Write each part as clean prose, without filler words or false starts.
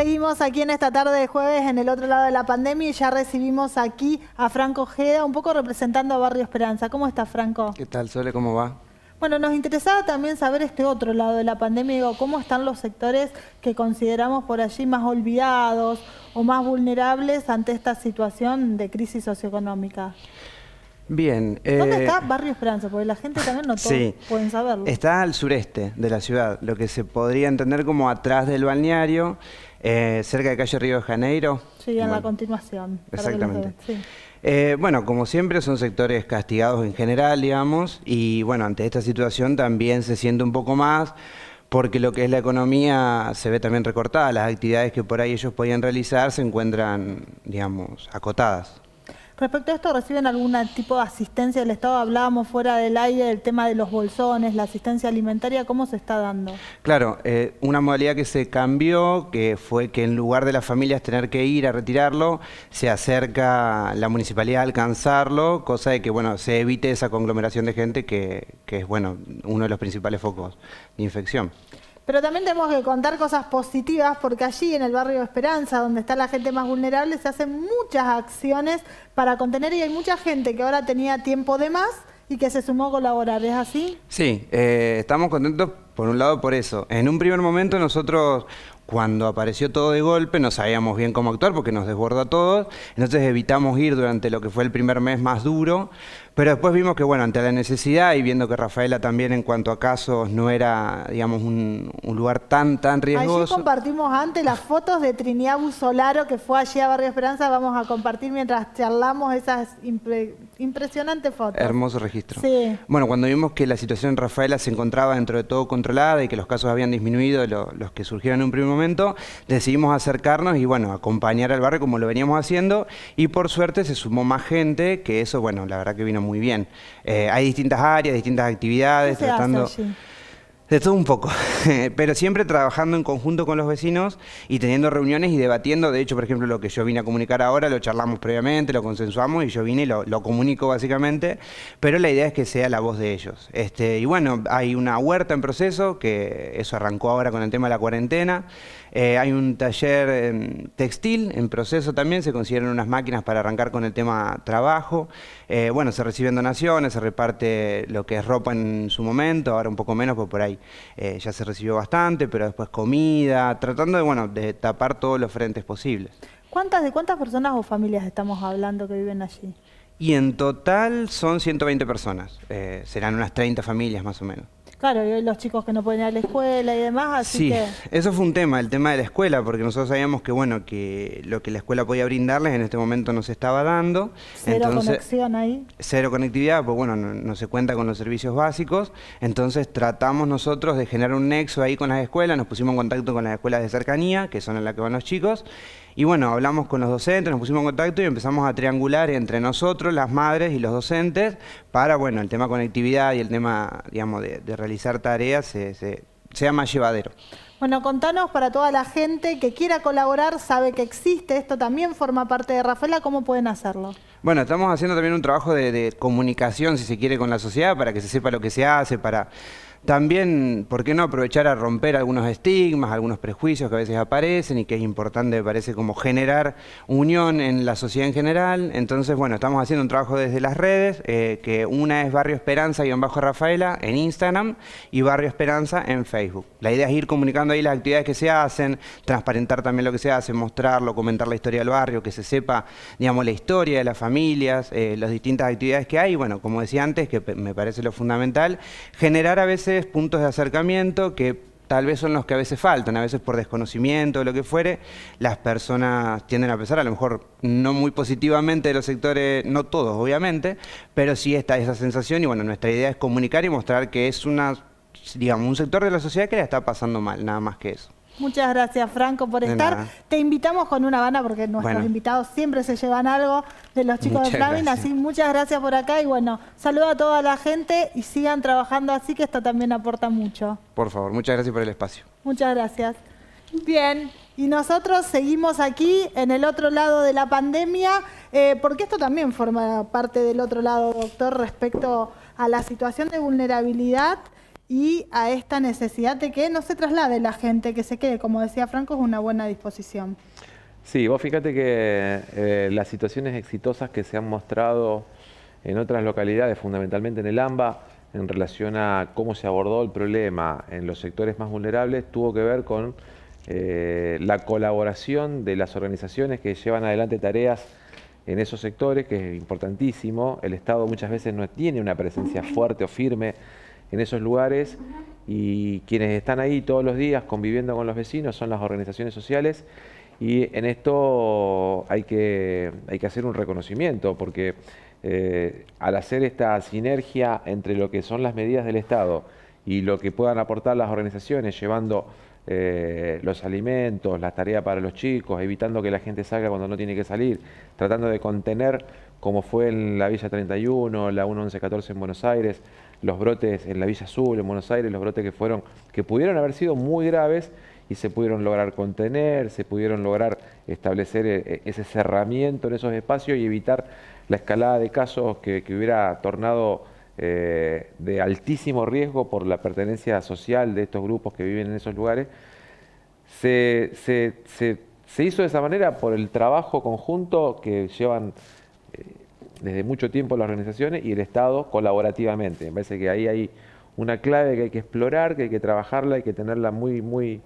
Seguimos aquí en esta tarde de jueves en el otro lado de la pandemia y ya recibimos aquí a Franco Ojeda, un poco representando a Barrio Esperanza. ¿Cómo estás, Franco? ¿Qué tal, Sole? ¿Cómo va? Bueno, nos interesaba también saber este otro lado de la pandemia, digo, cómo están los sectores que consideramos por allí más olvidados o más vulnerables ante esta situación de crisis socioeconómica. Bien. ¿Dónde está Barrio Esperanza? Porque la gente también no todos pueden saberlo. Está al sureste de la ciudad, lo que se podría entender como atrás del balneario, cerca de calle Río de Janeiro. Sí, en la continuación. Exactamente. Sí. Bueno, como siempre son sectores castigados en general, digamos, y bueno, ante esta situación también se siente un poco más, porque lo que es la economía se ve también recortada, las actividades que por ahí ellos podían realizar se encuentran, digamos, acotadas. Respecto a esto, ¿reciben algún tipo de asistencia del Estado? Hablábamos fuera del aire del tema de los bolsones, la asistencia alimentaria, ¿cómo se está dando? Claro, una modalidad que se cambió, que fue que en lugar de las familias tener que ir a retirarlo, se acerca la municipalidad a alcanzarlo, cosa de que bueno, se evite esa conglomeración de gente que es bueno, uno de los principales focos de infección. Pero también tenemos que contar cosas positivas porque allí en el barrio Esperanza, donde está la gente más vulnerable, se hacen muchas acciones para contener y hay mucha gente que ahora tenía tiempo de más y que se sumó a colaborar. ¿Es así? Sí, estamos contentos por un lado por eso. En un primer momento nosotros, cuando apareció todo de golpe, no sabíamos bien cómo actuar porque nos desbordó a todos, entonces evitamos ir durante lo que fue el primer mes más duro, pero después vimos que, bueno, ante la necesidad y viendo que Rafaela también en cuanto a casos no era, digamos, un lugar tan riesgoso. Allí compartimos antes las fotos de Trinidad Busolaro, que fue allí a Barrio Esperanza, vamos a compartir mientras charlamos esas impresionantes fotos. Hermoso registro. Sí. Bueno, cuando vimos que la situación en Rafaela se encontraba dentro de todo controlada y que los casos habían disminuido, los que surgieron en un primer momento, decidimos acercarnos y, bueno, acompañar al barrio como lo veníamos haciendo y por suerte se sumó más gente, que eso, bueno, la verdad que vino muy bien. Hay distintas áreas, distintas actividades, ¿Qué se tratando hace allí? de todo un poco, pero siempre trabajando en conjunto con los vecinos y teniendo reuniones y debatiendo. De hecho, por ejemplo, lo que yo vine a comunicar ahora, lo charlamos previamente, lo consensuamos y yo vine y lo comunico básicamente, pero la idea es que sea la voz de ellos. Y bueno, hay una huerta en proceso, que eso arrancó ahora con el tema de la cuarentena. Hay un taller textil en proceso también, se consideran unas máquinas para arrancar con el tema trabajo. Bueno, se reciben donaciones, se reparte lo que es ropa en su momento, ahora un poco menos, porque por ahí ya se recibió bastante, pero después comida, tratando de, bueno, de tapar todos los frentes posibles. ¿De cuántas personas o familias estamos hablando que viven allí? Y en total son 120 personas, serán unas 30 familias más o menos. Claro, y hoy los chicos que no pueden ir a la escuela y demás, así que... Sí, eso fue un tema, el tema de la escuela, porque nosotros sabíamos que, bueno, que lo que la escuela podía brindarles en este momento no se estaba dando. Cero conexión ahí. Cero conectividad, pues bueno, no se cuenta con los servicios básicos, entonces tratamos nosotros de generar un nexo ahí con las escuelas, nos pusimos en contacto con las escuelas de cercanía, que son en las que van los chicos, y bueno, hablamos con los docentes, nos pusimos en contacto y empezamos a triangular entre nosotros, las madres y los docentes, para, bueno, el tema conectividad y el tema, digamos, de realizar tareas sea más llevadero. Bueno, contanos para toda la gente que quiera colaborar, sabe que existe, esto también forma parte de Rafaela, ¿cómo pueden hacerlo? Bueno, estamos haciendo también un trabajo de comunicación, si se quiere, con la sociedad, para que se sepa lo que se hace, para... También, ¿por qué no aprovechar a romper algunos estigmas, algunos prejuicios que a veces aparecen y que es importante, me parece, como generar unión en la sociedad en general? Entonces, bueno, estamos haciendo un trabajo desde las redes, que una es Barrio Esperanza-Rafaela en Instagram y Barrio Esperanza en Facebook. La idea es ir comunicando ahí las actividades que se hacen, transparentar también lo que se hace, mostrarlo, comentar la historia del barrio, que se sepa, digamos, la historia de las familias, las distintas actividades que hay. Bueno, como decía antes, que me parece lo fundamental, generar a veces puntos de acercamiento que tal vez son los que a veces faltan, a veces por desconocimiento o lo que fuere, las personas tienden a pensar, a lo mejor no muy positivamente de los sectores, no todos obviamente, pero sí está esa sensación y bueno, nuestra idea es comunicar y mostrar que es digamos, un sector de la sociedad que la está pasando mal, nada más que eso. Muchas gracias, Franco, por estar. Nada. Te invitamos con una banda porque nuestros invitados siempre se llevan algo de los chicos de Flamin, así muchas gracias por acá y bueno, saludo a toda la gente y sigan trabajando así que esto también aporta mucho. Por favor, muchas gracias por el espacio. Muchas gracias. Bien, y nosotros seguimos aquí en el otro lado de la pandemia, porque esto también forma parte del otro lado, doctor, respecto a la situación de vulnerabilidad y a esta necesidad de que no se traslade la gente, que se quede, como decía Franco, es una buena disposición. Sí, vos fíjate que las situaciones exitosas que se han mostrado en otras localidades, fundamentalmente en el AMBA, en relación a cómo se abordó el problema en los sectores más vulnerables, tuvo que ver con la colaboración de las organizaciones que llevan adelante tareas en esos sectores, que es importantísimo. El Estado muchas veces no tiene una presencia fuerte o firme en esos lugares, y quienes están ahí todos los días conviviendo con los vecinos son las organizaciones sociales, y en esto hay que hacer un reconocimiento, porque al hacer esta sinergia entre lo que son las medidas del Estado y lo que puedan aportar las organizaciones, llevando los alimentos, las tareas para los chicos, evitando que la gente salga cuando no tiene que salir, tratando de contener, como fue en la Villa 31, la 1114 en Buenos Aires, los brotes en la Villa Azul en Buenos Aires, los brotes que pudieron haber sido muy graves y se pudieron lograr contener, se pudieron lograr establecer ese cerramiento en esos espacios y evitar la escalada de casos que hubiera tornado de altísimo riesgo por la pertenencia social de estos grupos que viven en esos lugares. Se hizo de esa manera por el trabajo conjunto que llevan desde mucho tiempo las organizaciones y el Estado colaborativamente. Me parece que ahí hay una clave que hay que explorar, que hay que trabajarla, hay que tenerla muy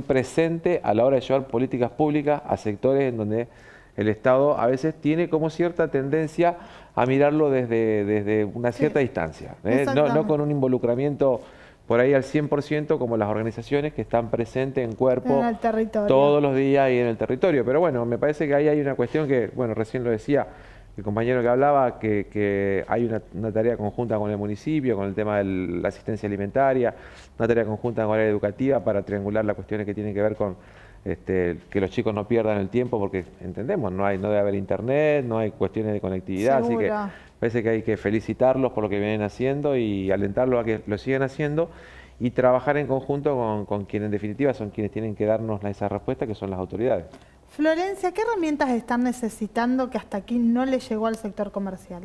presente a la hora de llevar políticas públicas a sectores en donde el Estado a veces tiene como cierta tendencia a mirarlo desde una cierta distancia, no con un involucramiento por ahí al 100% como las organizaciones que están presentes en cuerpo En el territorio. todos los días y en el territorio. Pero bueno, me parece que ahí hay una cuestión que, bueno, recién lo decía el compañero que hablaba, que hay una tarea conjunta con el municipio, con el tema de la asistencia alimentaria, una tarea conjunta con la área educativa para triangular las cuestiones que tienen que ver con que los chicos no pierdan el tiempo, porque entendemos, no debe haber internet, no hay cuestiones de conectividad, Seguro. así que parece que hay que felicitarlos por lo que vienen haciendo y alentarlos a que lo sigan haciendo y trabajar en conjunto con quienes en definitiva son quienes tienen que darnos esa respuesta, que son las autoridades. Florencia, ¿qué herramientas están necesitando que hasta aquí no le llegó al sector comercial?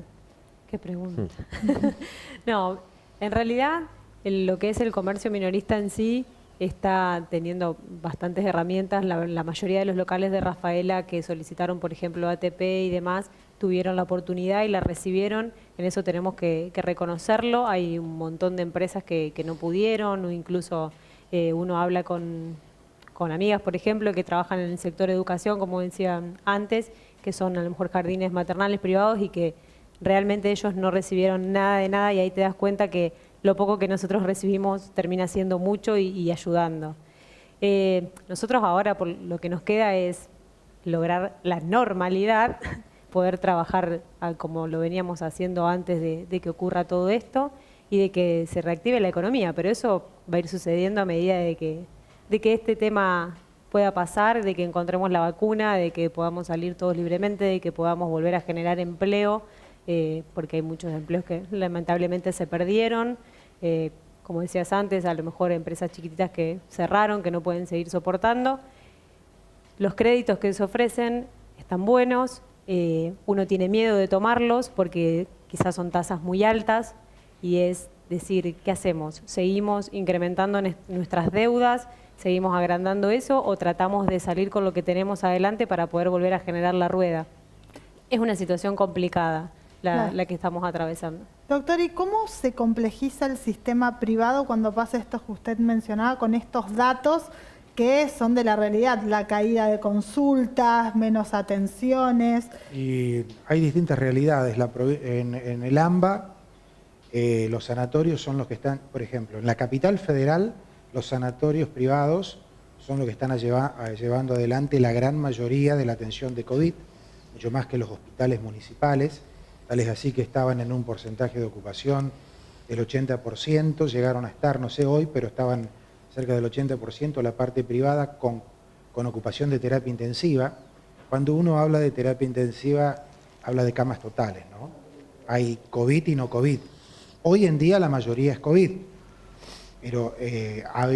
Qué pregunta. No, en realidad lo que es el comercio minorista en sí está teniendo bastantes herramientas. La mayoría de los locales de Rafaela que solicitaron, por ejemplo, ATP y demás, tuvieron la oportunidad y la recibieron. En eso tenemos que reconocerlo. Hay un montón de empresas que no pudieron, o incluso uno habla con amigas, por ejemplo, que trabajan en el sector educación, como decía antes, que son a lo mejor jardines maternales privados y que realmente ellos no recibieron nada de nada, y ahí te das cuenta que lo poco que nosotros recibimos termina siendo mucho y ayudando. Nosotros ahora por lo que nos queda es lograr la normalidad, poder trabajar como lo veníamos haciendo antes de que ocurra todo esto y de que se reactive la economía, pero eso va a ir sucediendo a medida de que este tema pueda pasar, de que encontremos la vacuna, de que podamos salir todos libremente, de que podamos volver a generar empleo, porque hay muchos empleos que lamentablemente se perdieron. Como decías antes, a lo mejor empresas chiquititas que cerraron, que no pueden seguir soportando. Los créditos que se ofrecen están buenos, uno tiene miedo de tomarlos porque quizás son tasas muy altas, y es decir, ¿qué hacemos? ¿Seguimos incrementando nuestras deudas? ¿Seguimos agrandando eso o tratamos de salir con lo que tenemos adelante para poder volver a generar la rueda? Es una situación complicada la que estamos atravesando. Doctor, ¿y cómo se complejiza el sistema privado cuando pasa esto que usted mencionaba con estos datos que son de la realidad? La caída de consultas, menos atenciones. Y hay distintas realidades. En el AMBA, los sanatorios son los que están, por ejemplo, en la capital federal, los sanatorios privados son los que están llevando adelante la gran mayoría de la atención de COVID, mucho más que los hospitales municipales. Tal es así que estaban en un porcentaje de ocupación del 80%, llegaron a estar, no sé hoy, pero estaban cerca del 80% la parte privada con ocupación de terapia intensiva. Cuando uno habla de terapia intensiva, habla de camas totales, ¿no? Hay COVID y no COVID. Hoy en día la mayoría es COVID, pero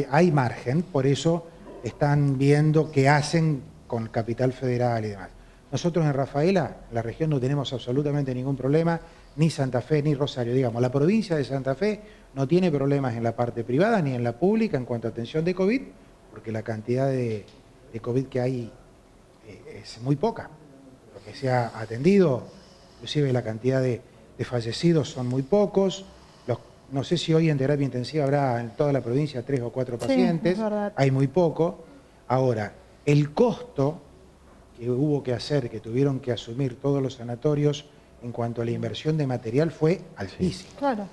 hay margen, por eso están viendo qué hacen con Capital Federal y demás. Nosotros en Rafaela, la región, no tenemos absolutamente ningún problema, ni Santa Fe ni Rosario. Digamos, la provincia de Santa Fe no tiene problemas en la parte privada ni en la pública en cuanto a atención de COVID, porque la cantidad de COVID que hay es muy poca. Lo que se ha atendido, inclusive la cantidad de fallecidos son muy pocos. No sé si hoy en terapia intensiva habrá en toda la provincia 3 o 4 pacientes, es verdad. hay muy poco. Ahora, el costo que hubo que hacer, que tuvieron que asumir todos los sanatorios en cuanto a la inversión de material fue altísimo. Sí. Claro.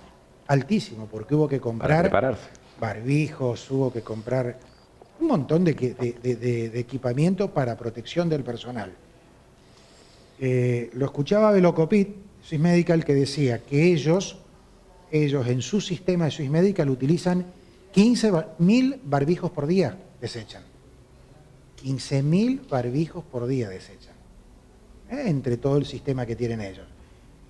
Altísimo, porque hubo que comprar barbijos, hubo que comprar un montón de equipamiento para protección del personal. Lo escuchaba Velocopit, Swiss Medical, que decía que ellos en su sistema de Swiss Medical utilizan 15.000 barbijos por día, desechan. 15.000 barbijos por día desechan, entre todo el sistema que tienen ellos.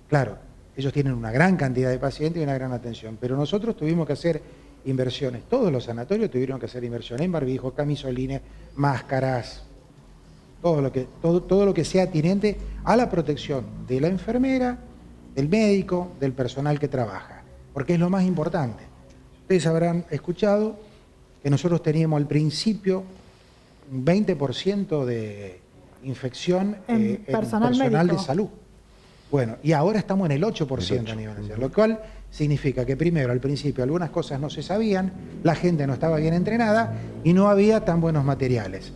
Claro, ellos tienen una gran cantidad de pacientes y una gran atención, pero nosotros tuvimos que hacer inversiones, todos los sanatorios tuvieron que hacer inversiones en barbijos, camisolines, máscaras, todo lo que sea atinente a la protección de la enfermera, del médico, del personal que trabaja, porque es lo más importante. Ustedes habrán escuchado que nosotros teníamos al principio un 20% de infección en personal de salud. Bueno, y ahora estamos en el 8% a nivel nacional, lo cual significa que primero, al principio, algunas cosas no se sabían, la gente no estaba bien entrenada y no había tan buenos materiales.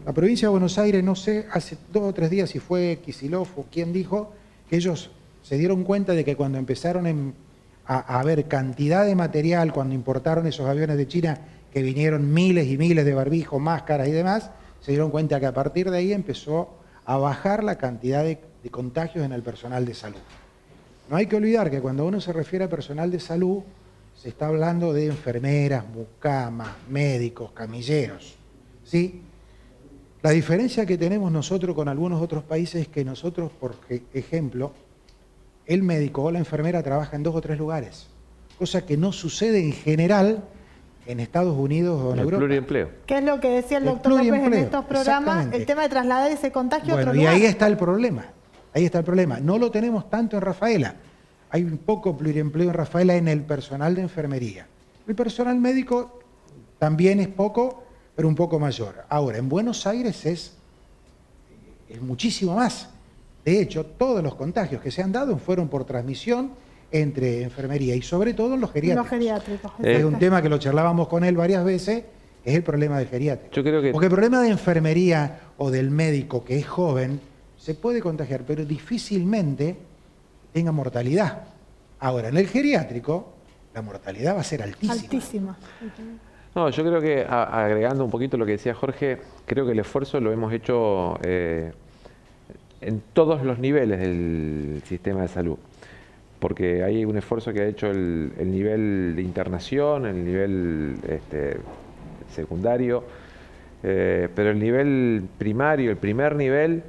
La provincia de Buenos Aires, no sé, hace 2 o 3 días si fue Kicillof o quien dijo que ellos se dieron cuenta de que cuando empezaron a haber cantidad de material, cuando importaron esos aviones de China, que vinieron miles y miles de barbijos, máscaras y demás, se dieron cuenta que a partir de ahí empezó a bajar la cantidad de contagios en el personal de salud. No hay que olvidar que cuando uno se refiere a personal de salud, se está hablando de enfermeras, mucamas, médicos, camilleros, ¿sí? La diferencia que tenemos nosotros con algunos otros países es que nosotros, por ejemplo, el médico o la enfermera trabaja en 2 o 3 lugares, cosa que no sucede en general en Estados Unidos o en Europa. El pluriempleo. ¿Qué es lo que decía el doctor López en estos programas? El tema de trasladar ese contagio a otro lugar. Y ahí está el problema. Ahí está el problema. No lo tenemos tanto en Rafaela. Hay un poco pluriempleo en Rafaela en el personal de enfermería. El personal médico también es poco, pero un poco mayor. Ahora, en Buenos Aires es muchísimo más. De hecho, todos los contagios que se han dado fueron por transmisión entre enfermería y sobre todo en los geriátricos. Los geriátricos. Es un tema que lo charlábamos con él varias veces, es el problema del geriátrico. Yo creo que... Porque el problema de enfermería o del médico que es joven se puede contagiar, pero difícilmente tenga mortalidad. Ahora, en el geriátrico, la mortalidad va a ser altísima. Altísima. No, yo creo que, agregando un poquito lo que decía Jorge, creo que el esfuerzo lo hemos hecho en todos los niveles del sistema de salud. Porque hay un esfuerzo que ha hecho el nivel de internación, el nivel secundario, pero el nivel primario, el primer nivel,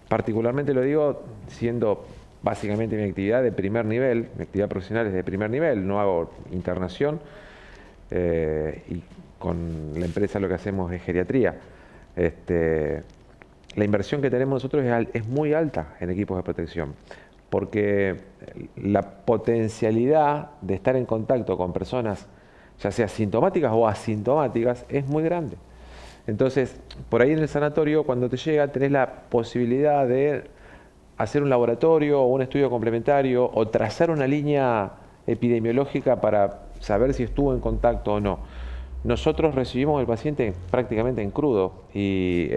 particularmente lo digo siendo básicamente mi actividad de primer nivel, mi actividad profesional es de primer nivel, no hago internación y con la empresa lo que hacemos es geriatría. La inversión que tenemos nosotros es muy alta en equipos de protección, porque la potencialidad de estar en contacto con personas, ya sea sintomáticas o asintomáticas, es muy grande. Entonces, por ahí en el sanatorio, cuando te llega, tenés la posibilidad de hacer un laboratorio o un estudio complementario o trazar una línea epidemiológica para saber si estuvo en contacto o no. Nosotros recibimos al paciente prácticamente en crudo y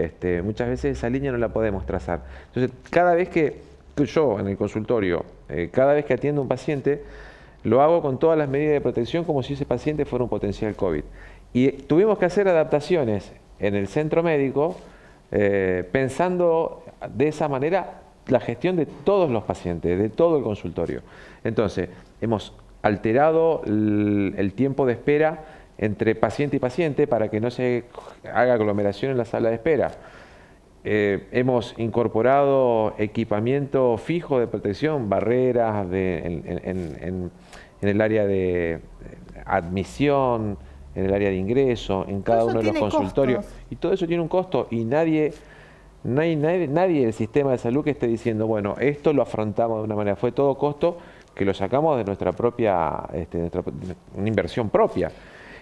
muchas veces esa línea no la podemos trazar. Entonces, cada vez que yo en el consultorio, cada vez que atiendo a un paciente, lo hago con todas las medidas de protección como si ese paciente fuera un potencial COVID. Y tuvimos que hacer adaptaciones en el centro médico pensando de esa manera la gestión de todos los pacientes, de todo el consultorio. Entonces, hemos alterado el tiempo de espera entre paciente y paciente para que no se haga aglomeración en la sala de espera. Hemos incorporado equipamiento fijo de protección, barreras en el área de admisión, en el área de ingreso, en cada uno de los consultorios. Y todo eso tiene un costo y nadie No hay nadie del sistema de salud que esté diciendo, bueno, esto lo afrontamos de una manera, fue todo costo que lo sacamos de nuestra propia, una inversión propia.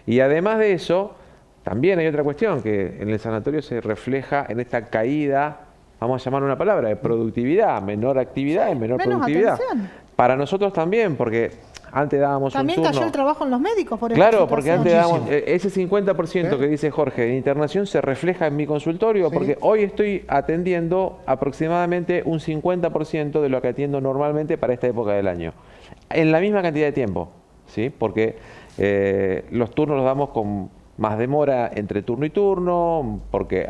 Y además de eso, también hay otra cuestión, que en el sanatorio se refleja en esta caída, vamos a llamar una palabra, de productividad, menor actividad y menor productividad. Atención. Para nosotros también, porque antes dábamos También un turno. cayó el trabajo en los médicos por esta Claro, porque antes situación. dábamos ese 50% que dice Jorge de internación se refleja en mi consultorio, porque hoy estoy atendiendo aproximadamente un 50% de lo que atiendo normalmente para esta época del año, en la misma cantidad de tiempo, ¿sí? Porque los turnos los damos con más demora entre turno y turno, porque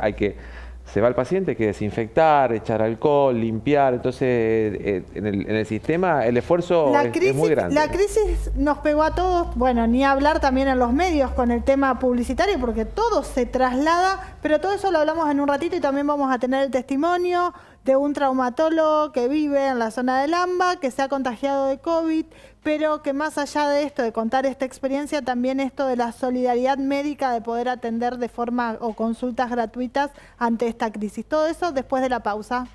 se va el paciente, hay que desinfectar, echar alcohol, limpiar, entonces en el sistema el esfuerzo es muy grande. La crisis nos pegó a todos, bueno, ni hablar también en los medios con el tema publicitario, porque todo se traslada, pero todo eso lo hablamos en un ratito y también vamos a tener el testimonio de un traumatólogo que vive en la zona del AMBA, que se ha contagiado de COVID, pero que más allá de esto, de contar esta experiencia, también esto de la solidaridad médica, de poder atender de forma o consultas gratuitas ante esta crisis. Todo eso después de la pausa.